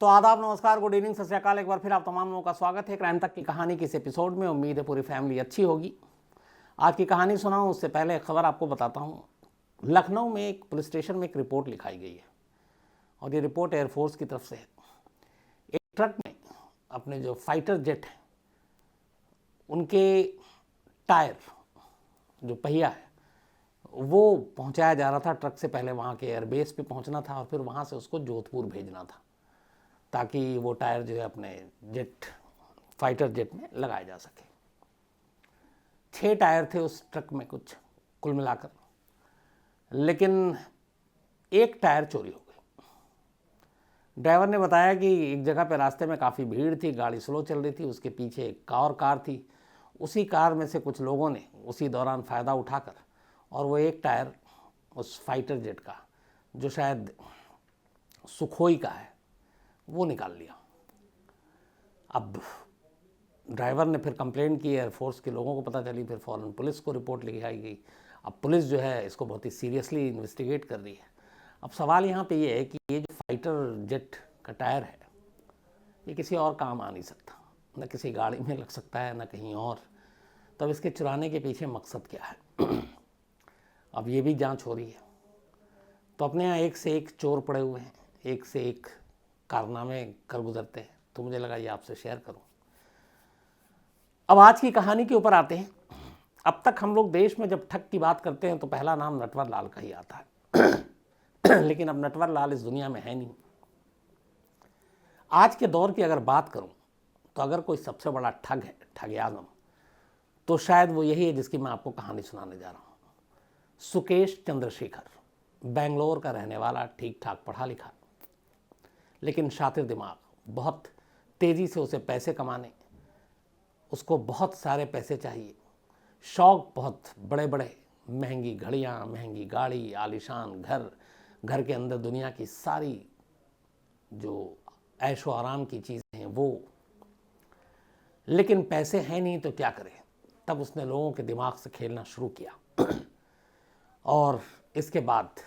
तो आदाब, नमस्कार, गुड इवनिंग, सत श्री अकाल। एक बार फिर आप तमाम लोगों का स्वागत है क्राइम तक की कहानी के इस एपिसोड में। उम्मीद है पूरी फैमिली अच्छी होगी। आज की कहानी सुनाऊं उससे पहले एक खबर आपको बताता हूं। लखनऊ में एक पुलिस स्टेशन में एक रिपोर्ट लिखाई गई है और ये रिपोर्ट एयरफोर्स की तरफ से है। एक ट्रक में अपने जो फाइटर जेट हैं उनके टायर, जो पहिया है, वो पहुंचाया जा रहा था। ट्रक से पहले वहाँ के एयरबेस पे पहुंचना था और फिर वहाँ से उसको जोधपुर भेजना था ताकि वो टायर जो है अपने जेट, फाइटर जेट में लगाए जा सके। 6 टायर थे उस ट्रक में कुछ कुल मिलाकर, लेकिन एक टायर चोरी हो गई। ड्राइवर ने बताया कि एक जगह पे रास्ते में काफ़ी भीड़ थी, गाड़ी स्लो चल रही थी, उसके पीछे एक और कार थी। उसी कार में से कुछ लोगों ने उसी दौरान फ़ायदा उठाकर और वो एक टायर उस फाइटर जेट का, जो शायद सुखोई का है, वो निकाल लिया। अब ड्राइवर ने फिर कंप्लेंट की, एयरफोर्स के लोगों को पता चली, फिर फ़ौरन पुलिस को रिपोर्ट लिखाई गई। अब पुलिस जो है इसको बहुत ही सीरियसली इन्वेस्टिगेट कर रही है। अब सवाल यहाँ पे ये है कि ये जो फाइटर जेट का टायर है ये किसी और काम आ नहीं सकता, न किसी गाड़ी में लग सकता है न कहीं और। तब इसके चुराने के पीछे मकसद क्या है? अब ये भी जांच हो रही है। तो अपने यहाँ एक से एक चोर पड़े हुए हैं, एक से एक कारनामे कर गुजरते हैं, तो मुझे लगा ये आपसे शेयर करूं। अब आज की कहानी के ऊपर आते हैं। अब तक हम लोग देश में जब ठग की बात करते हैं तो पहला नाम नटवर लाल का ही आता है लेकिन अब नटवर लाल इस दुनिया में है नहीं। आज के दौर की अगर बात करूं तो अगर कोई सबसे बड़ा ठग है, ठग आजम, तो शायद वो यही है जिसकी मैं आपको कहानी सुनाने जा रहा हूं। सुकेश चंद्रशेखर, बेंगलोर का रहने वाला, ठीक ठाक पढ़ा लिखा, लेकिन शातिर दिमाग। बहुत तेज़ी से उसे पैसे कमाने, उसको बहुत सारे पैसे चाहिए, शौक़ बहुत बड़े बड़े, महंगी घड़ियाँ, महंगी गाड़ी, आलीशान घर, घर के अंदर दुनिया की सारी जो ऐशो आराम की चीज़ें हैं वो। लेकिन पैसे हैं नहीं तो क्या करें? तब उसने लोगों के दिमाग से खेलना शुरू किया और इसके बाद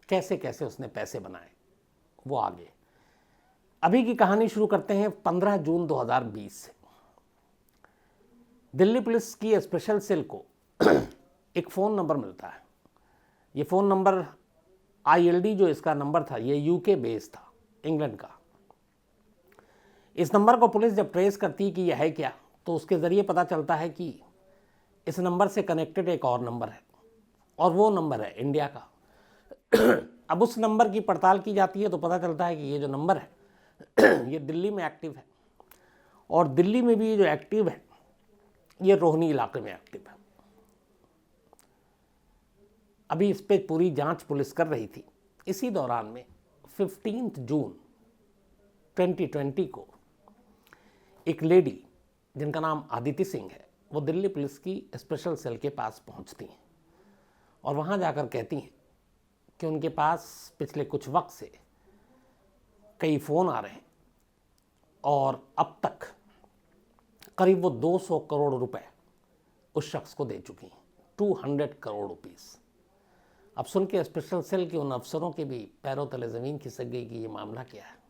कैसे कैसे उसने पैसे बनाए वो आगे। अभी की कहानी शुरू करते हैं 15 जून 2020 से। दिल्ली पुलिस की स्पेशल सेल को एक फ़ोन नंबर मिलता है। ये फ़ोन नंबर ILD जो इसका नंबर था ये UK बेस था, इंग्लैंड का। इस नंबर को पुलिस जब ट्रेस करती कि यह है क्या, तो उसके ज़रिए पता चलता है कि इस नंबर से कनेक्टेड एक और नंबर है और वो नंबर है इंडिया का। अब उस नंबर की पड़ताल की जाती है तो पता चलता है कि ये जो नंबर है ये दिल्ली में एक्टिव है और दिल्ली में भी ये जो एक्टिव है ये रोहनी इलाके में एक्टिव है। अभी इस पे पूरी जांच पुलिस कर रही थी। इसी दौरान में 15 जून 2020 को एक लेडी जिनका नाम आदिति सिंह है, वो दिल्ली पुलिस की स्पेशल सेल के पास पहुंचती हैं और वहां जाकर कहती हैं कि उनके पास पिछले कुछ वक्त से कई फ़ोन आ रहे हैं और अब तक करीब वो 200 करोड़ रुपए उस शख्स को दे चुकी हैं, 200 करोड़ रुपीस। अब सुन के स्पेशल सेल के उन अफसरों के भी पैरों तले ज़मीन खिसक गई कि ये मामला क्या है।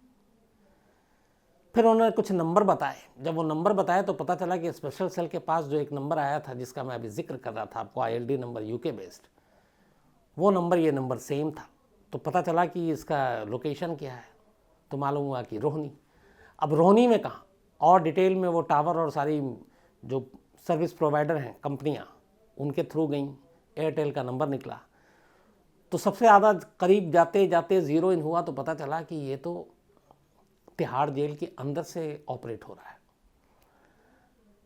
फिर उन्होंने कुछ नंबर बताए। जब वो नंबर बताए तो पता चला कि स्पेशल सेल के पास जो एक नंबर आया था जिसका मैं अभी जिक्र कर रहा था आपको, ILD नंबर UK बेस्ड, वो नंबर ये नंबर सेम था। तो पता चला कि इसका लोकेशन क्या है, तो मालूम हुआ कि रोहनी। अब रोहनी में कहाँ, और डिटेल में वो टावर और सारी जो सर्विस प्रोवाइडर हैं कंपनियाँ, उनके थ्रू गई। एयरटेल का नंबर निकला तो सबसे ज़्यादा करीब जाते जाते ज़ीरो इन हुआ तो पता चला कि ये तो तिहाड़ जेल के अंदर से ऑपरेट हो रहा है।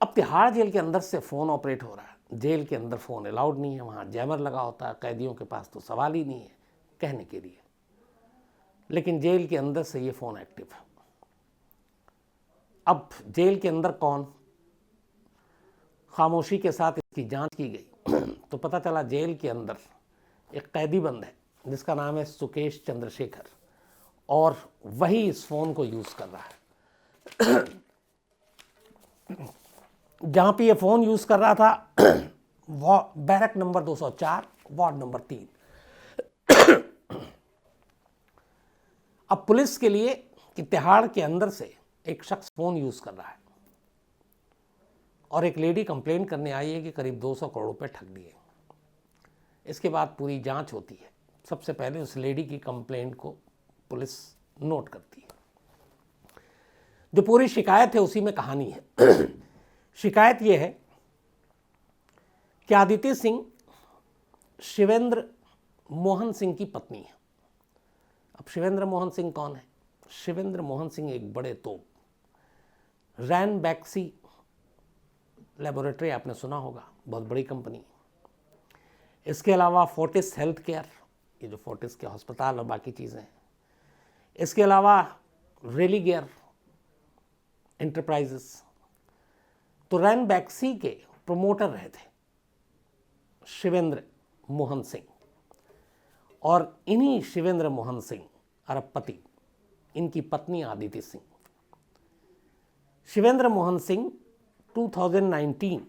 अब तिहाड़ जेल के अंदर से फ़ोन ऑपरेट हो रहा है। जेल के अंदर फ़ोन अलाउड नहीं है, वहाँ जैमर लगा होता है, कैदियों के पास तो सवाल ही नहीं है कहने के लिए, लेकिन जेल के अंदर से ये फ़ोन एक्टिव है। अब जेल के अंदर कौन, खामोशी के साथ इसकी जांच की गई तो पता चला जेल के अंदर एक कैदी बंद है जिसका नाम है सुकेश चंद्रशेखर और वही इस फ़ोन को यूज़ कर रहा है। जहाँ पे ये फ़ोन यूज़ कर रहा था वो बैरक नंबर 204, वार्ड नंबर 3। अब पुलिस के लिए कि तिहाड़ के अंदर से एक शख्स फ़ोन यूज़ कर रहा है और एक लेडी कंप्लेन करने आई है कि करीब 200 करोड़ रुपए ठग लिए। इसके बाद पूरी जांच होती है। सबसे पहले उस लेडी की कंप्लेंट को पुलिस नोट करती है। जो पूरी शिकायत है उसी में कहानी है। शिकायत यह है कि आदित्य सिंह शिवेंद्र मोहन सिंह की पत्नी है। अब शिवेंद्र मोहन सिंह कौन है? शिवेंद्र मोहन सिंह एक बड़े तोप, रैनबैक्सी लेबोरेटरी आपने सुना होगा, बहुत बड़ी कंपनी। इसके अलावा फोर्टिस हेल्थ केयर, ये जो फोर्टिस के अस्पताल और बाकी चीज़ें हैं। इसके अलावा रेलिगेयर एंटरप्राइजेस। तो रैनबैक्सी के प्रमोटर रहे थे शिवेंद्र मोहन सिंह, और इन्हीं शिवेंद्र मोहन सिंह अरबपति, इनकी पत्नी आदिति सिंह। शिवेंद्र मोहन सिंह 2019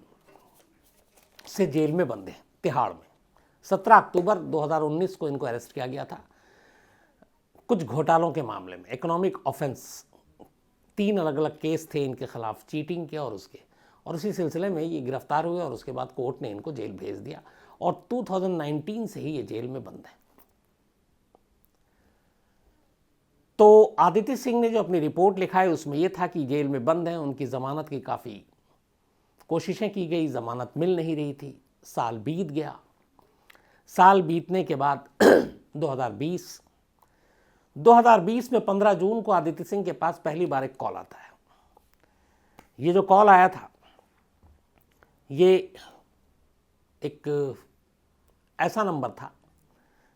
से जेल में बंद हैं तिहाड़ में। 17 अक्टूबर 2019 को इनको अरेस्ट किया गया था कुछ घोटालों के मामले में, इकोनॉमिक ऑफेंस। 3 अलग अलग केस थे इनके खिलाफ, चीटिंग के और उसके, और उसी सिलसिले में ये गिरफ्तार हुए और उसके बाद कोर्ट ने इनको जेल भेज दिया और 2019 से ही ये जेल में बंद है। तो आदित्य सिंह ने जो अपनी रिपोर्ट लिखा है उसमें यह था कि जेल में बंद हैं, उनकी ज़मानत की काफ़ी कोशिशें की गई, ज़मानत मिल नहीं रही थी। साल बीत गया। साल बीतने के बाद 2020 में 15 जून को आदित्य सिंह के पास पहली बार एक कॉल आता है। ये जो कॉल आया था ये एक ऐसा नंबर था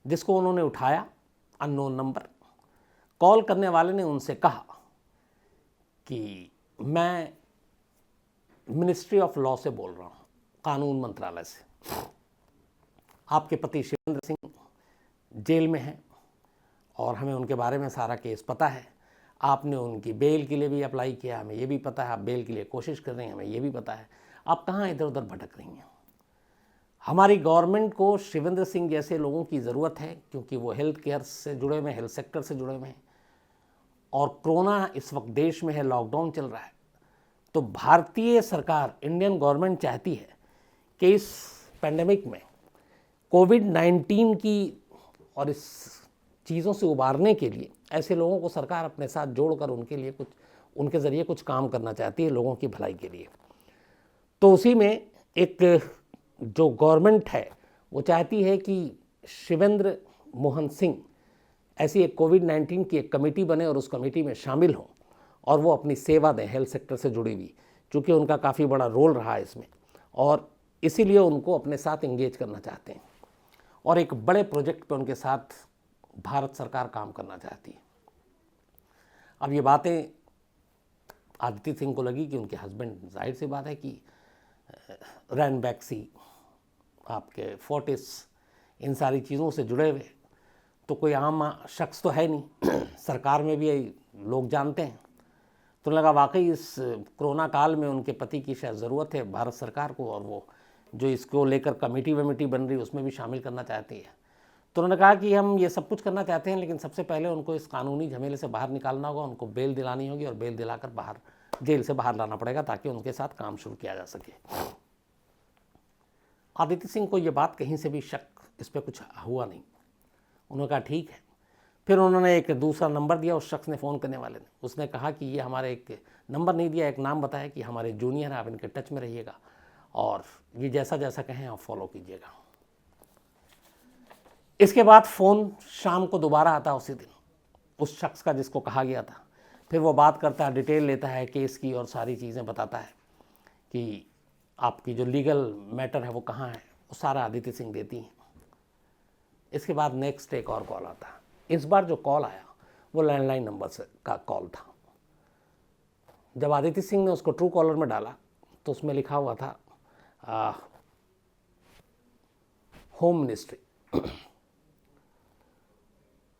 जिसको उन्होंने उठाया, अननोन नंबर। कॉल करने वाले ने उनसे कहा कि मैं मिनिस्ट्री ऑफ लॉ से बोल रहा हूँ, कानून मंत्रालय से। आपके पति शिवेंद्र सिंह जेल में हैं और हमें उनके बारे में सारा केस पता है। आपने उनकी बेल के लिए भी अप्लाई किया, हमें ये भी पता है। आप बेल के लिए कोशिश कर रही हैं, हमें ये भी पता है। आप कहाँ इधर उधर भटक रही हैं? हमारी गवर्नमेंट को शिवेंद्र सिंह जैसे लोगों की ज़रूरत है, क्योंकि वो हेल्थ केयर से जुड़े हुए हैं, हेल्थ सेक्टर से जुड़े हुए हैं, और कोरोना इस वक्त देश में है, लॉकडाउन चल रहा है। तो भारतीय सरकार, इंडियन गवर्नमेंट चाहती है कि इस पेंडेमिक में कोविड-19 की और इस चीज़ों से उबारने के लिए ऐसे लोगों को सरकार अपने साथ जोड़कर उनके लिए कुछ, उनके ज़रिए कुछ काम करना चाहती है लोगों की भलाई के लिए। तो उसी में एक जो गवर्नमेंट है वो चाहती है कि शिवेंद्र मोहन सिंह ऐसी एक कोविड-19 की एक कमेटी बने और उस कमेटी में शामिल हों और वो अपनी सेवा दें हेल्थ सेक्टर से जुड़ी हुई, क्योंकि उनका काफ़ी बड़ा रोल रहा है इसमें, और इसीलिए उनको अपने साथ एंगेज करना चाहते हैं और एक बड़े प्रोजेक्ट पे उनके साथ भारत सरकार काम करना चाहती है। अब ये बातें आदित्य सिंह को लगी कि उनके हस्बैंड, जाहिर सी बात है कि रैनबैक्सी, आपके फोर्टिस, इन सारी चीज़ों से जुड़े हुए, तो कोई आम शख्स तो है नहीं, सरकार में भी लोग जानते हैं। तो लगा वाकई इस कोरोना काल में उनके पति की शायद ज़रूरत है भारत सरकार को, और वो जो इसको लेकर कमेटी वमेटी बन रही है उसमें भी शामिल करना चाहती है। तो उन्होंने कहा कि हम ये सब कुछ करना चाहते हैं, लेकिन सबसे पहले उनको इस कानूनी झमेले से बाहर निकालना होगा, उनको बेल दिलानी होगी और बेल दिलाकर बाहर, जेल से बाहर लाना पड़ेगा ताकि उनके साथ काम शुरू किया जा सके। आदित्य सिंह को ये बात कहीं से भी शक, इस पर कुछ हुआ नहीं। उन्होंने कहा ठीक है। फिर उन्होंने एक दूसरा नंबर दिया उस शख्स ने, फ़ोन करने वाले ने। उसने कहा कि ये हमारे, एक नंबर नहीं दिया, एक नाम बताया कि हमारे जूनियर हैं, आप इनके टच में रहिएगा और ये जैसा जैसा कहें आप फॉलो कीजिएगा। इसके बाद फ़ोन शाम को दोबारा आता उसी दिन उस शख्स का जिसको कहा गया था। फिर वो बात करता है, डिटेल लेता है केस की और सारी चीज़ें बताता है कि आपकी जो लीगल मैटर है वो कहाँ है, वो सारा आदित्य सिंह देती हैं। इसके बाद नेक्स्ट एक और कॉल आता है। इस बार जो कॉल आया वो लैंडलाइन नंबर से का कॉल था। जब आदित्य सिंह ने उसको ट्रू कॉलर में डाला तो उसमें लिखा हुआ था होम मिनिस्ट्री।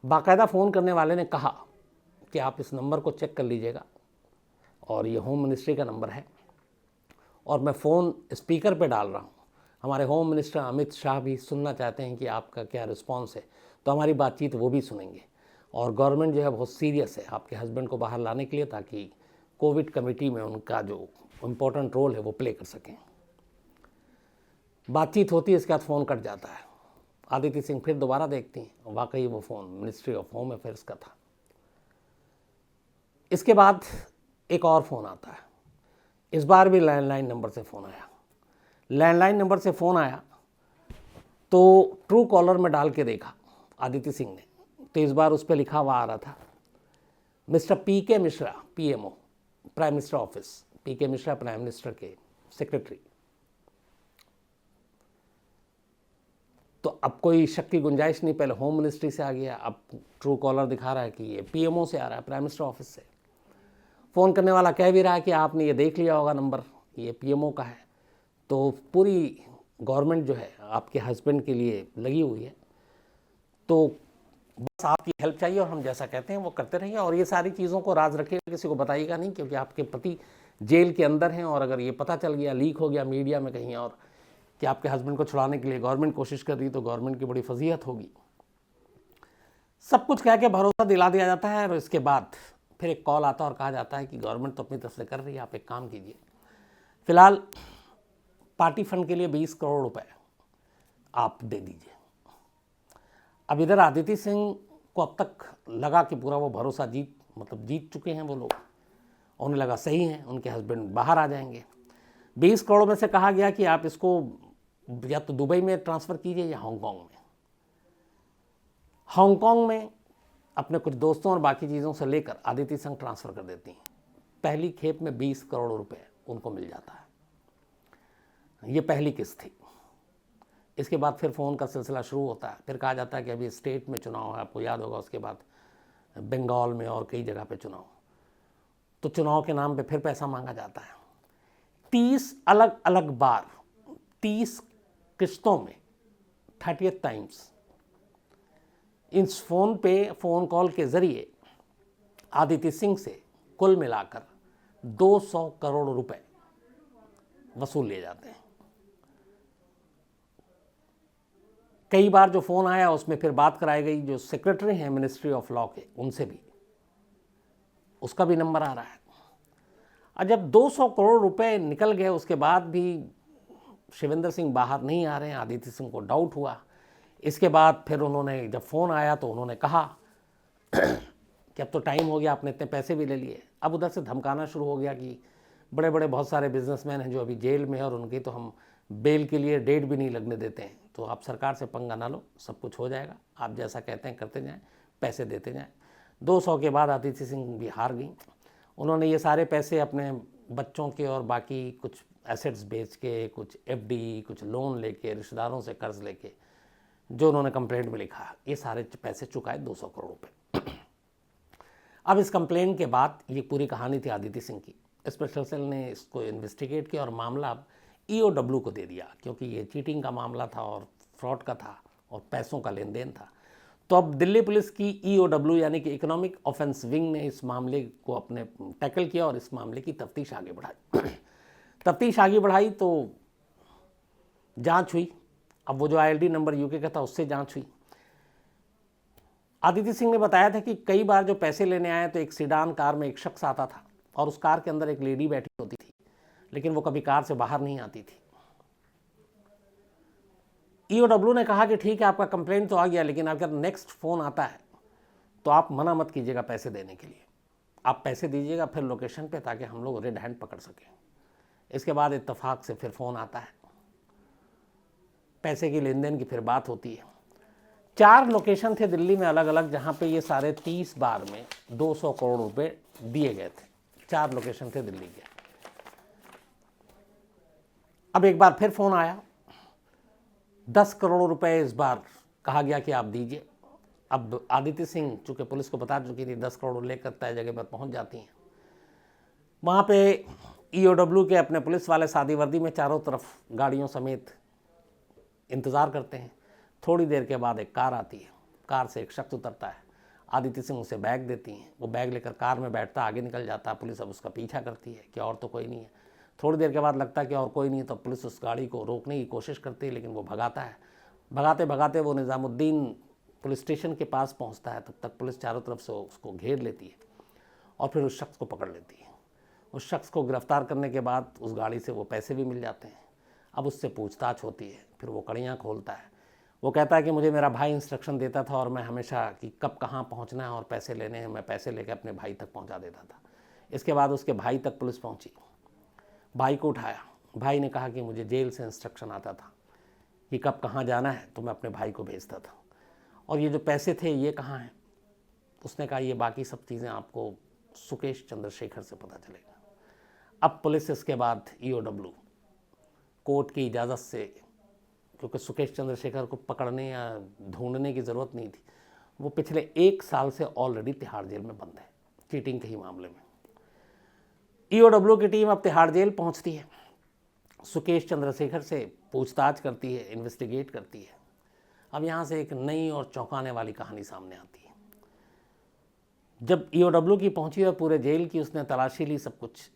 बाकायदा फ़ोन करने वाले ने कहा कि आप इस नंबर को चेक कर लीजिएगा और ये होम मिनिस्ट्री का नंबर है, और मैं फ़ोन स्पीकर पे डाल रहा हूँ। हमारे होम मिनिस्टर अमित शाह भी सुनना चाहते हैं कि आपका क्या रिस्पॉन्स है, तो हमारी बातचीत वो भी सुनेंगे। और गवर्नमेंट जो है बहुत सीरियस है आपके हस्बैंड को बाहर लाने के लिए, ताकि कोविड कमेटी में उनका जो इम्पोर्टेंट रोल है वो प्ले कर सकें। बातचीत होती है, इसके बाद फ़ोन कट जाता है। आदित्य सिंह फिर दोबारा देखती हैं, वाकई वो phone ministry of home affairs का था। इसके बाद एक और फ़ोन आता है, इस बार भी लैंडलाइन नंबर से फ़ोन आया। लैंडलाइन नंबर से फ़ोन आया तो ट्रू कॉलर में डाल के देखा आदित्य सिंह ने, तो इस बार उस पर लिखा हुआ आ रहा था mister PK Mishra, PMO, prime minister office. PK Mishra prime minister के सेक्रेटरी। तो अब कोई शक की गुंजाइश नहीं, पहले होम मिनिस्ट्री से आ गया, अब ट्रू कॉलर दिखा रहा है कि ये पीएमओ से आ रहा है, प्राइम मिनिस्टर ऑफिस से। फ़ोन करने वाला कह भी रहा है कि आपने ये देख लिया होगा नंबर, ये पीएमओ का है। तो पूरी गवर्नमेंट जो है आपके हस्बैंड के लिए लगी हुई है, तो बस आपकी हेल्प चाहिए और हम जैसा कहते हैं वो करते रहिए। और ये सारी चीज़ों को राज रखिएगा, किसी को बताइएगा नहीं, क्योंकि आपके पति जेल के अंदर हैं, और अगर ये पता चल गया, लीक हो गया मीडिया में कहीं और कि आपके हस्बैंड को छुड़ाने के लिए गवर्नमेंट कोशिश कर रही, तो गवर्नमेंट की बड़ी फजीहत होगी। सब कुछ कह के भरोसा दिला दिया जाता है, और इसके बाद फिर एक कॉल आता है और कहा जाता है कि गवर्नमेंट तो अपनी तरफ से कर रही है, आप एक काम कीजिए, फिलहाल पार्टी फंड के लिए 20 करोड़ रुपए आप दे दीजिए। अब इधर आदित्य सिंह को अब तक लगा कि पूरा वो भरोसा जीत चुके हैं वो लोग, उन्हें लगा सही हैं, उनके हस्बैंड बाहर आ जाएंगे। 20 करोड़ में से कहा गया कि आप इसको या तो दुबई में ट्रांसफ़र कीजिए या हांगकांग में। हांगकांग में अपने कुछ दोस्तों और बाकी चीज़ों से लेकर आदित्य सिंह ट्रांसफ़र कर देती हैं। पहली खेप में 20 करोड़ रुपए उनको मिल जाता है। ये पहली किस्त थी। इसके बाद फिर फ़ोन का सिलसिला शुरू होता है। फिर कहा जाता है कि अभी स्टेट में चुनाव है, आपको याद होगा, उसके बाद बंगाल में और कई जगह पे चुनाव, तो चुनाव के नाम पे फिर पैसा मांगा जाता है। 30 अलग अलग बार 30 किस्तों में 30 टाइम्स इस फ़ोन कॉल के ज़रिए आदित्य सिंह से कुल मिलाकर 200 करोड़ रुपए वसूल लिए जाते हैं। कई बार जो फ़ोन आया उसमें फिर बात कराई गई, जो सेक्रेटरी हैं मिनिस्ट्री ऑफ लॉ के, उनसे भी, उसका भी नंबर आ रहा है। और जब 200 करोड़ रुपए निकल गए, उसके बाद भी शिवेंद्र सिंह बाहर नहीं आ रहे हैं, आदित्य सिंह को डाउट हुआ। इसके बाद फिर उन्होंने, जब फ़ोन आया तो उन्होंने कहा कि अब तो टाइम हो गया, आपने इतने पैसे भी ले लिए। अब उधर से धमकाना शुरू हो गया कि बड़े बड़े बहुत सारे बिजनेसमैन हैं जो अभी जेल में हैं, और उनकी तो हम बेल के लिए डेट भी नहीं लगने देते हैं, तो आप सरकार से पंगा ना लो, सब कुछ हो जाएगा, आप जैसा कहते हैं करते जाएं, पैसे देते जाएं। 200 के बाद आदित्य सिंह भी हार गई। उन्होंने ये सारे पैसे अपने बच्चों के और बाकी कुछ एसेट्स बेच के, कुछ एफडी, कुछ लोन लेके, रिश्तेदारों से कर्ज लेके, जो उन्होंने कंप्लेंट में लिखा, ये सारे पैसे चुकाए 200 करोड़ रुपए। अब इस कंप्लेंट के बाद ये पूरी कहानी थी आदित्य सिंह की। स्पेशल सेल ने इसको इन्वेस्टिगेट किया और मामला अब ईओडब्ल्यू को दे दिया, क्योंकि ये चीटिंग का मामला था और फ्रॉड का था और पैसों का लेन देन था। तो अब दिल्ली पुलिस की ईओडब्ल्यू यानी कि इकोनॉमिक ऑफेंस विंग ने इस मामले को अपने टैकल किया और इस मामले की तफ्तीश आगे बढ़ाई। तफ्तीश आगे बढ़ाई तो जांच हुई। अब वो जो आईएलडी नंबर यूके का था उससे जांच हुई। आदित्य सिंह ने बताया था कि कई बार जो पैसे लेने आए तो एक सीडान कार में एक शख्स आता था और उस कार के अंदर एक लेडी बैठी होती थी, लेकिन वो कभी कार से बाहर नहीं आती थी। ईओडब्ल्यू ने कहा कि ठीक है, आपका कंप्लेंट तो आ गया, लेकिन अगर नेक्स्ट फ़ोन आता है तो आप मना मत कीजिएगा पैसे देने के लिए, आप पैसे दीजिएगा फिर लोकेशन पे, ताकि हम लोग रेड हैंड पकड़ सकें। इसके बाद इत्तेफाक से फिर फ़ोन आता है, पैसे की लेन देन की फिर बात होती है। 4 लोकेशन थे दिल्ली में अलग अलग, जहाँ पे ये सारे 30 बार में 200 करोड़ रुपए दिए गए थे। 4 लोकेशन थे दिल्ली के। अब एक बार फिर फ़ोन आया, 10 करोड़ रुपए इस बार कहा गया कि आप दीजिए। अब आदित्य सिंह चूँकि पुलिस को बता चुकी थी, 10 करोड़ लेकर तय जगह पर पहुँच जाती हैं। वहाँ पे ईओडब्ल्यू के अपने पुलिस वाले सादी वर्दी में चारों तरफ गाड़ियों समेत इंतज़ार करते हैं। थोड़ी देर के बाद एक कार आती है, कार से एक शख्स उतरता है, आदित्य सिंह उसे बैग देती हैं, वो बैग लेकर कार में बैठता, आगे निकल जाता है। पुलिस अब उसका पीछा करती है कि और तो कोई नहीं है। थोड़ी देर के बाद लगता है कि और कोई नहीं है, तो पुलिस उस गाड़ी को रोकने की कोशिश करती है, लेकिन वो भगाता है। भगाते भगाते वो निज़ामुद्दीन पुलिस स्टेशन के पास पहुंचता है तब तक पुलिस चारों तरफ से उसको घेर लेती है और फिर उस शख्स को पकड़ लेती है। उस शख्स को गिरफ्तार करने के बाद उस गाड़ी से वो पैसे भी मिल जाते हैं। अब उससे पूछताछ होती है, फिर वो कड़ियाँ खोलता है। वो कहता है कि मुझे मेरा भाई इंस्ट्रक्शन देता था और मैं हमेशा कि कब कहाँ पहुँचना है और पैसे लेने हैं, मैं पैसे लेकर अपने भाई तक पहुँचा देता था। इसके बाद उसके भाई तक पुलिस पहुँची, भाई को उठाया। भाई ने कहा कि मुझे जेल से इंस्ट्रक्शन आता था कि कब कहाँ जाना है, तो मैं अपने भाई को भेजता था। और ये जो पैसे थे ये कहाँ हैं? उसने कहा ये बाकी सब चीज़ें आपको सुकेश चंद्रशेखर से पता चलेगा। अब पुलिस इसके बाद EOW कोर्ट की इजाज़त से, क्योंकि सुकेश चंद्रशेखर को पकड़ने या ढूंढने की ज़रूरत नहीं थी, वो पिछले 1 साल से ऑलरेडी तिहाड़ जेल में बंद है चीटिंग के ही मामले में। EOW की टीम अब तिहाड़ जेल पहुंचती है, सुकेश चंद्रशेखर से पूछताछ करती है, इन्वेस्टिगेट करती है। अब यहाँ से एक नई और चौंकाने वाली कहानी सामने आती है। जब EOW की पहुंची और पूरे जेल की उसने तलाशी ली, सब कुछ,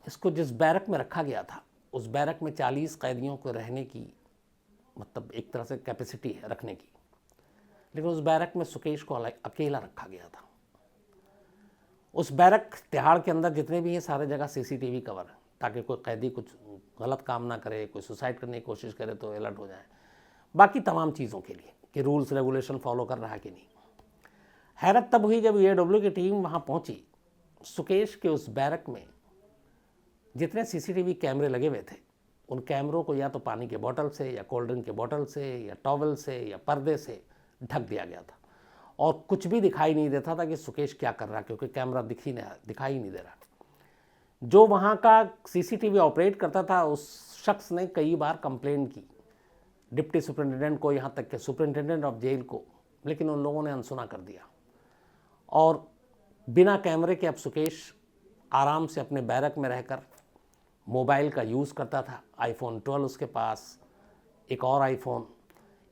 इसको जिस बैरक में रखा गया था उस बैरक में 40 कैदियों को रहने की मतलब एक तरह से कैपेसिटी है रखने की, लेकिन उस बैरक में सुकेश को अकेला रखा गया था। उस बैरक तिहाड़ के अंदर जितने भी हैं सारे जगह CCTV कवर है, ताकि कोई कैदी कुछ गलत काम ना करे, कोई सुसाइड करने की कोशिश करे तो अलर्ट हो जाए, बाकी तमाम चीज़ों के लिए कि रूल्स रेगुलेशन फॉलो कर रहा है कि नहीं। हैरत तब हुई जब EOW की टीम वहाँ पहुँची। सुकेश के उस बैरक में जितने CCTV कैमरे लगे हुए थे उन कैमरों को या तो पानी के बोतल से या कोल्ड ड्रिंक के बोतल से या टॉवल से या पर्दे से ढक दिया गया था और कुछ भी दिखाई नहीं देता था कि सुकेश क्या कर रहा है, क्योंकि कैमरा दिखाई नहीं दे रहा। जो वहाँ का CCTV ऑपरेट करता था उस शख्स ने कई बार कंप्लेंट की डिप्टी सुपरिटेंडेंट को, यहाँ तक कि सुपरिटेंडेंट ऑफ जेल को, लेकिन उन लोगों ने अनसुना कर दिया। और बिना कैमरे के अब सुकेश आराम से अपने बैरक में रहकर मोबाइल का यूज़ करता था। iPhone 12 उसके पास, एक और iPhone।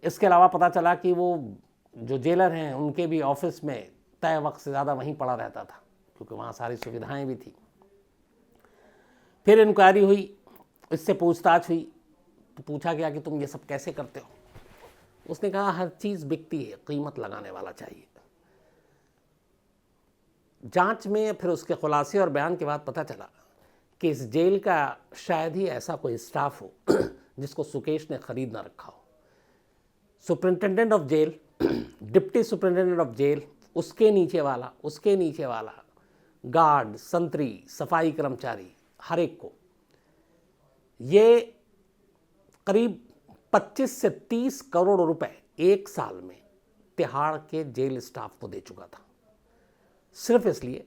इसके अलावा पता चला कि वो जो जेलर हैं उनके भी ऑफिस में तय वक्त से ज़्यादा वहीं पड़ा रहता था, क्योंकि वहाँ सारी सुविधाएं भी थी। फिर इंक्वायरी हुई, इससे पूछताछ हुई, तो पूछा गया कि तुम ये सब कैसे करते हो। उसने कहा हर चीज़ बिकती है, कीमत लगाने वाला चाहिए। जांच में फिर उसके खुलासे और बयान के बाद पता चला कि इस जेल का शायद ही ऐसा कोई स्टाफ हो जिसको सुकेश ने खरीद ना रखा हो। Superintendent of jail, deputy superintendent of jail, उसके नीचे वाला, गार्ड, संतरी, सफाई कर्मचारी, हर एक को ये करीब 25 से 30 करोड़ रुपए 1 साल में तिहाड़ के जेल स्टाफ को दे चुका था, सिर्फ इसलिए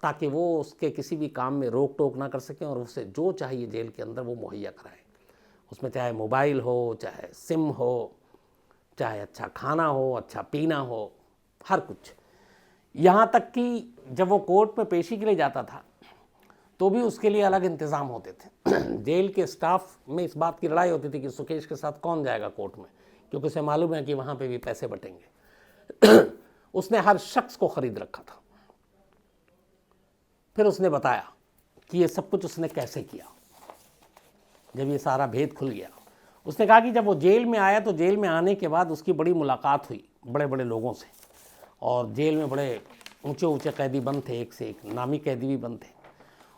ताकि वो उसके किसी भी काम में रोक टोक ना कर सकें और उसे जो चाहिए जेल के अंदर वो मुहैया कराएं। उसमें चाहे मोबाइल हो, चाहे सिम हो, चाहे अच्छा खाना हो, अच्छा पीना हो, हर कुछ। यहाँ तक कि जब वो कोर्ट में पेशी के लिए जाता था तो भी उसके लिए अलग इंतज़ाम होते थे। जेल के स्टाफ में इस बात की लड़ाई होती थी कि सुकेश के साथ कौन जाएगा कोर्ट में, क्योंकि उसे मालूम है कि वहाँ पे भी पैसे बटेंगे। उसने हर शख्स को ख़रीद रखा था। फिर उसने बताया कि ये सब कुछ उसने कैसे किया। जब ये सारा भेद खुल गया, उसने कहा कि जब वो जेल में आया तो जेल में आने के बाद उसकी बड़ी मुलाकात हुई बड़े बड़े लोगों से, और जेल में बड़े ऊंचे ऊंचे कैदी बंद थे, एक से एक नामी कैदी भी बंद थे।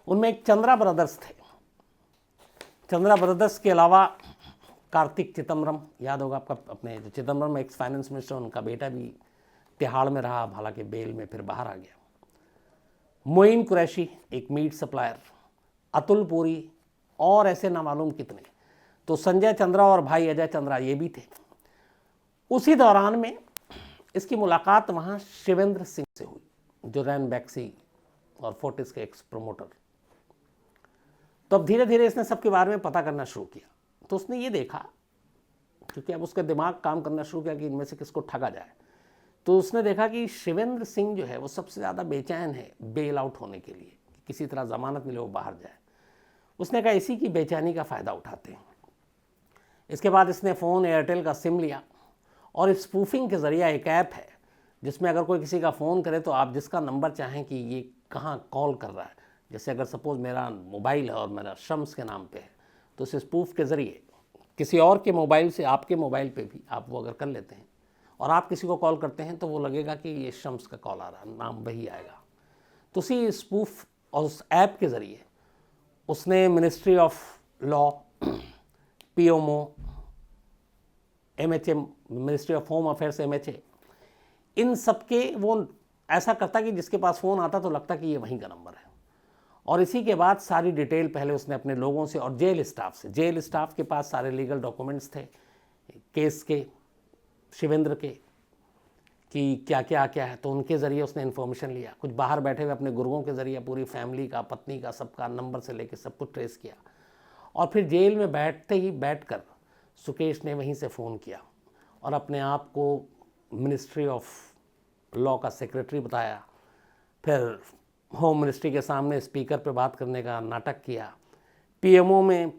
उनमें एक चंद्रा ब्रदर्स थे। चंद्रा ब्रदर्स के अलावा कार्तिक चिदम्बरम, याद होगा आपका, अपने जो चिदम्बरम एक्स फाइनेंस मिनिस्टर, उनका बेटा भी तिहाड़ में रहा, हालांकि बेल में फिर बाहर आ गया। मोइन कुरैशी, एक मीट सप्लायर, अतुल पुरी और ऐसे नामालूम कितने। तो संजय चंद्रा और भाई अजय चंद्रा ये भी थे। उसी दौरान में इसकी मुलाकात वहाँ शिवेंद्र सिंह से हुई, जो रैन बैक्सी और फोर्टिस के एक्स प्रमोटर। तो अब धीरे धीरे इसने सबके बारे में पता करना शुरू किया। तो उसने ये देखा, क्योंकि अब उसका दिमाग काम करना शुरू किया कि इनमें से किसको ठगा जाए, तो उसने देखा कि शिवेंद्र सिंह जो है वो सबसे ज़्यादा बेचैन है बेल आउट होने के लिए, कि किसी तरह ज़मानत मिले वो बाहर जाए। उसने कहा इसी की बेचैनी का फ़ायदा उठाते हैं। इसके बाद इसने फ़ोन एयरटेल का सिम लिया और इस स्पूफिंग के ज़रिए एक ऐप है जिसमें अगर कोई किसी का फ़ोन करे तो आप जिसका नंबर चाहें कि ये कहाँ कॉल कर रहा है, जैसे अगर सपोज़ मेरा मोबाइल है और मेरा शम्स के नाम पे है, तो इस स्पूफ के ज़रिए किसी और के मोबाइल से आपके मोबाइल पे भी आप वो अगर कर लेते हैं और आप किसी को कॉल करते हैं तो वो लगेगा कि ये शम्स का कॉल आ रहा, नाम वही आएगा। तो उसी स्पूफ और उस ऐप के ज़रिए उसने ministry of law, PMO, MHA, ministry of home affairs MHA, इन सब के वो ऐसा करता कि जिसके पास फ़ोन आता तो लगता कि ये वहीं का नंबर है। और इसी के बाद सारी डिटेल पहले उसने अपने लोगों से और जेल स्टाफ से, जेल स्टाफ के पास सारे लीगल डॉक्यूमेंट्स थे केस के, शिवेंद्र के, कि क्या क्या क्या है, तो उनके ज़रिए उसने इन्फॉर्मेशन लिया। कुछ बाहर बैठे हुए अपने गुरुओं के ज़रिए पूरी फैमिली का, पत्नी का, सबका नंबर से लेके सब कुछ ट्रेस किया। और फिर जेल में बैठकर सुकेश ने वहीं से फ़ोन किया और अपने आप को मिनिस्ट्री ऑफ लॉ का सेक्रेटरी बताया। फिर होम मिनिस्ट्री के सामने स्पीकर पे बात करने का नाटक किया, पीएमओ में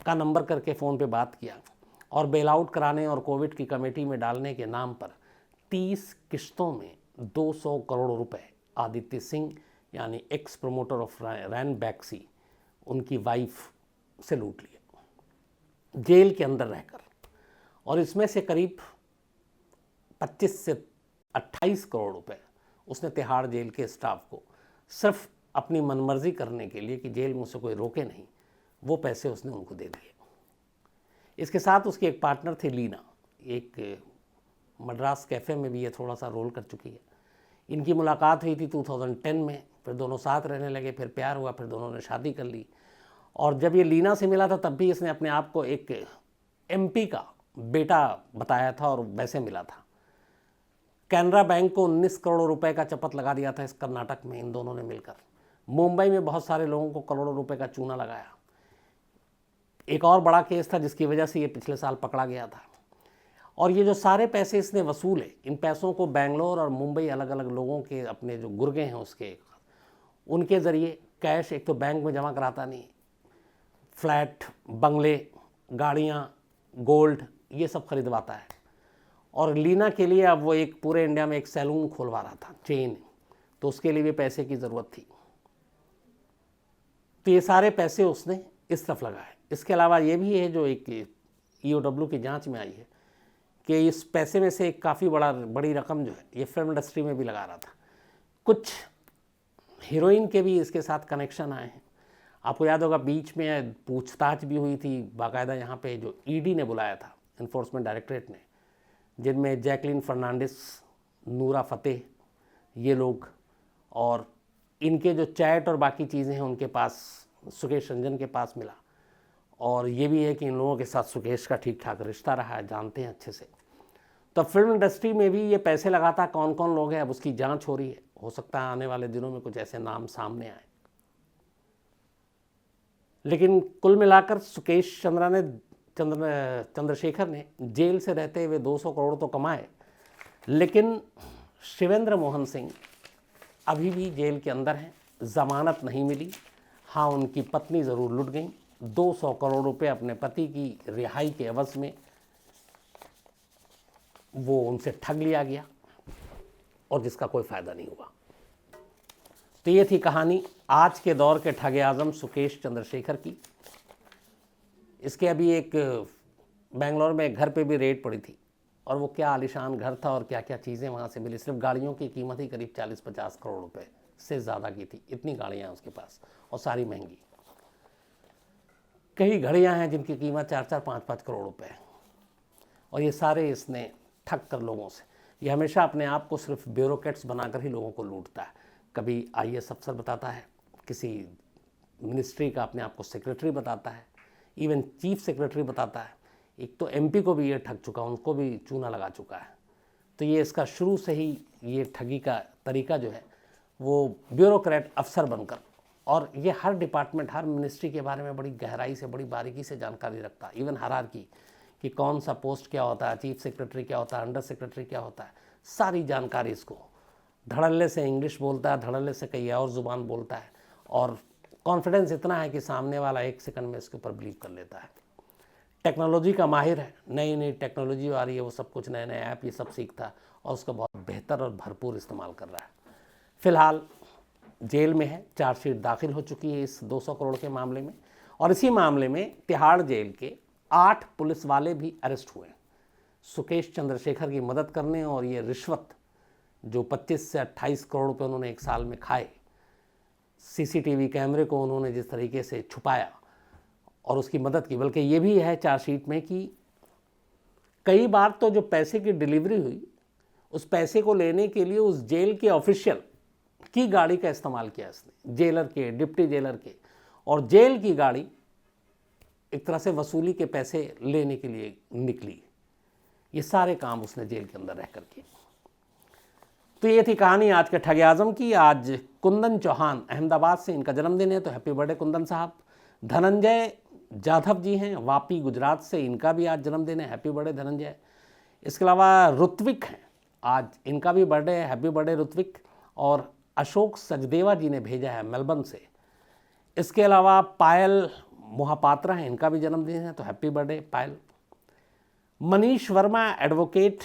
का नंबर करके फ़ोन पे बात किया और बेल आउट कराने और कोविड की कमेटी में डालने के नाम पर 30 किश्तों में 200 करोड़ रुपए आदित्य सिंह यानी एक्स प्रमोटर ऑफ रैन बैक्सी, उनकी वाइफ से लूट लिए जेल के अंदर रहकर। और इसमें से करीब 25 से 28 करोड़ रुपए उसने तिहाड़ जेल के स्टाफ को सिर्फ अपनी मनमर्जी करने के लिए कि जेल में उसे कोई रोके नहीं, वो पैसे उसने उनको दे दिए। इसके साथ उसकी एक पार्टनर थी लीना, एक मद्रास कैफ़े में भी ये थोड़ा सा रोल कर चुकी है। इनकी मुलाकात हुई थी 2010 में, फिर दोनों साथ रहने लगे, फिर प्यार हुआ, फिर दोनों ने शादी कर ली। और जब ये लीना से मिला था तब भी इसने अपने आप को एक MP का बेटा बताया था और वैसे मिला था। कैनरा बैंक को 19 करोड़ रुपए का चपत लगा दिया था इस कर्नाटक में इन दोनों ने मिलकर। मुंबई में बहुत सारे लोगों को करोड़ों रुपए का चूना लगाया। एक और बड़ा केस था जिसकी वजह से ये पिछले साल पकड़ा गया था। और ये जो सारे पैसे इसने वसूले, इन पैसों को बेंगलोर और मुंबई अलग अलग लोगों के अपने जो गुर्गे हैं उसके, उनके ज़रिए कैश एक तो बैंक में जमा कराता नहीं, फ्लैट, बंगले, गाड़ियाँ, गोल्ड, ये सब खरीदवाता है। और लीना के लिए अब वो एक पूरे इंडिया में एक सैलून खोलवा रहा था, चेन, तो उसके लिए भी पैसे की ज़रूरत थी। तो ये सारे पैसे उसने इस तरफ लगाए। इसके अलावा ये भी है जो एक EOW की जांच में आई है कि इस पैसे में से एक काफ़ी बड़ी रकम जो है ये फिल्म इंडस्ट्री में भी लगा रहा था। कुछ हीरोइन के भी इसके साथ कनेक्शन आए हैं। आपको याद होगा बीच में पूछताछ भी हुई थी बाकायदा, यहाँ पे जो ED ने बुलाया था, इन्फोर्समेंट डायरेक्टरेट ने, जिनमें जैकलिन फर्नांडिस, नूरा फतेह, ये लोग, और इनके जो चैट और बाकी चीज़ें हैं उनके पास सुकेश रंजन के पास मिला। और ये भी है कि इन लोगों के साथ सुकेश का ठीक ठाक रिश्ता रहा है, जानते हैं अच्छे से। तो फिल्म इंडस्ट्री में भी ये पैसे लगाता कौन कौन लोग हैं, अब उसकी जांच हो रही है। हो सकता है आने वाले दिनों में कुछ ऐसे नाम सामने आए। लेकिन कुल मिलाकर सुकेश चंद्रशेखर ने जेल से रहते हुए 200 करोड़ तो कमाए, लेकिन शिवेंद्र मोहन सिंह अभी भी जेल के अंदर हैं, ज़मानत नहीं मिली। हाँ, उनकी पत्नी ज़रूर लुट गई। 200 करोड़ रुपए अपने पति की रिहाई के एवज में वो उनसे ठग लिया गया और जिसका कोई फ़ायदा नहीं हुआ। तो ये थी कहानी आज के दौर के ठगे आज़म सुकेश चंद्रशेखर की। इसके अभी एक बेंगलोर में एक घर पे भी रेड पड़ी थी, और वो क्या आलीशान घर था और क्या क्या चीज़ें वहाँ से मिली। सिर्फ गाड़ियों की कीमत ही करीब 40-50 करोड़ रुपए से ज़्यादा की थी। इतनी गाड़ियाँ उसके पास और सारी महंगी। कई घड़ियाँ हैं जिनकी कीमत 4-4, 5-5 करोड़ रुपए है। और ये सारे इसने ठग कर लोगों से, ये हमेशा अपने आप को सिर्फ ब्यूरोक्रेट्स बनाकर ही लोगों को लूटता है। कभी IAS अफसर बताता है, किसी मिनिस्ट्री का अपने आप को सेक्रेटरी बताता है, इवन चीफ सेक्रेटरी बताता है। एक तो MP को भी ये ठग चुका, उनको भी चूना लगा चुका है। तो ये इसका शुरू से ही ये ठगी का तरीका जो है वो ब्यूरोक्रेट अफसर बनकर, और ये हर डिपार्टमेंट, हर मिनिस्ट्री के बारे में बड़ी गहराई से, बड़ी बारीकी से जानकारी रखता है। इवन हायरार्की कि कौन सा पोस्ट क्या होता है, चीफ सेक्रेटरी क्या होता है, अंडर सेक्रेटरी क्या होता है, सारी जानकारी इसको। धड़ल्ले से इंग्लिश बोलता है, धड़ल्ले से कई और ज़ुबान बोलता है, और कॉन्फिडेंस इतना है कि सामने वाला 1 सेकंड में इसके ऊपर बिलीव कर लेता है। टेक्नोलॉजी का माहिर है, नई नई टेक्नोलॉजी आ रही है, वो सब कुछ नए नए ऐप ये सब सीखता है और उसका बहुत बेहतर और भरपूर इस्तेमाल कर रहा है। फ़िलहाल जेल में है, चार्जशीट दाखिल हो चुकी है इस 200 करोड़ के मामले में, और इसी मामले में तिहाड़ जेल के 8 पुलिस वाले भी अरेस्ट हुए हैं। सुकेश चंद्रशेखर की मदद करने और ये रिश्वत जो 25 से 28 करोड़ रुपये उन्होंने एक साल में खाए, सीसीटीवी कैमरे को उन्होंने जिस तरीके से छुपाया और उसकी मदद की, बल्कि ये भी है चार्जशीट में कि कई बार तो जो पैसे की डिलीवरी हुई उस पैसे को लेने के लिए उस जेल के ऑफिशियल की गाड़ी का इस्तेमाल किया इसने, जेलर के, डिप्टी जेलर के, और जेल की गाड़ी एक तरह से वसूली के पैसे लेने के लिए निकली। ये सारे काम उसने जेल के अंदर रह कर किए। तो ये थी कहानी आज के ठग आजम की। आज कुंदन चौहान अहमदाबाद से, इनका जन्मदिन है, तो हैप्पी बर्थडे कुंदन साहब। धनंजय जाधव जी हैं वापी गुजरात से, इनका भी आज जन्मदिन है, हैप्पी बर्थडे धनंजय। इसके अलावा ऋत्विक हैं, आज इनका भी बर्थडे है, हैप्पी बर्थडे ऋत्विक। और अशोक सचदेवा जी ने भेजा है मेलबर्न से। इसके अलावा पायल मोहापात्रा हैं, इनका भी जन्मदिन है, तो हैप्पी बर्थडे पायल। मनीष वर्मा एडवोकेट,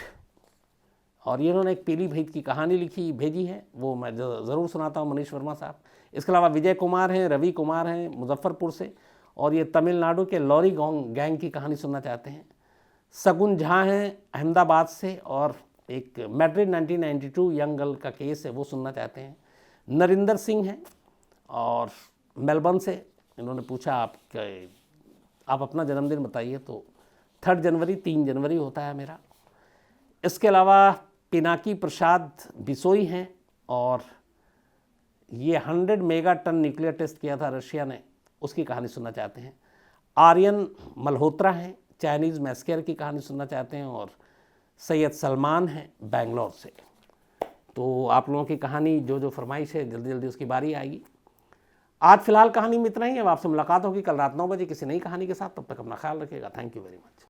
और इन्होंने एक पीली भेद की कहानी लिखी भेजी है, वो मैं ज़रूर सुनाता हूँ मनीष वर्मा साहब। इसके अलावा विजय कुमार हैं, रवि कुमार हैं मुजफ्फरपुर से, और ये तमिलनाडु के लॉरी गैंग की कहानी सुनना चाहते हैं। सगुन झा हैं अहमदाबाद से, और एक मैड्रिड 1992 यंग गर्ल का केस है वो सुनना चाहते हैं। नरिंदर सिंह हैं और मेलबर्न से, इन्होंने पूछा आप अपना जन्मदिन बताइए, तो 3 जनवरी 3 जनवरी होता है मेरा। इसके अलावा पिनाकी प्रसाद बिसोई हैं, और ये 100 मेगा टन न्यूक्लियर टेस्ट किया था रशिया ने, उसकी कहानी सुनना चाहते हैं। आर्यन मल्होत्रा हैं, चाइनीज़ मैस्केयर की कहानी सुनना चाहते हैं। और सैयद सलमान हैं बेंगलोर से। तो आप लोगों की कहानी जो जो फरमाइश है जल्दी जल्दी उसकी बारी आएगी। आज फिलहाल कहानी में इतना ही है। अब आपसे मुलाकात होगी कल रात 9 बजे किसी नई कहानी के साथ। तब तक अपना ख्याल रखिएगा। Thank you very much.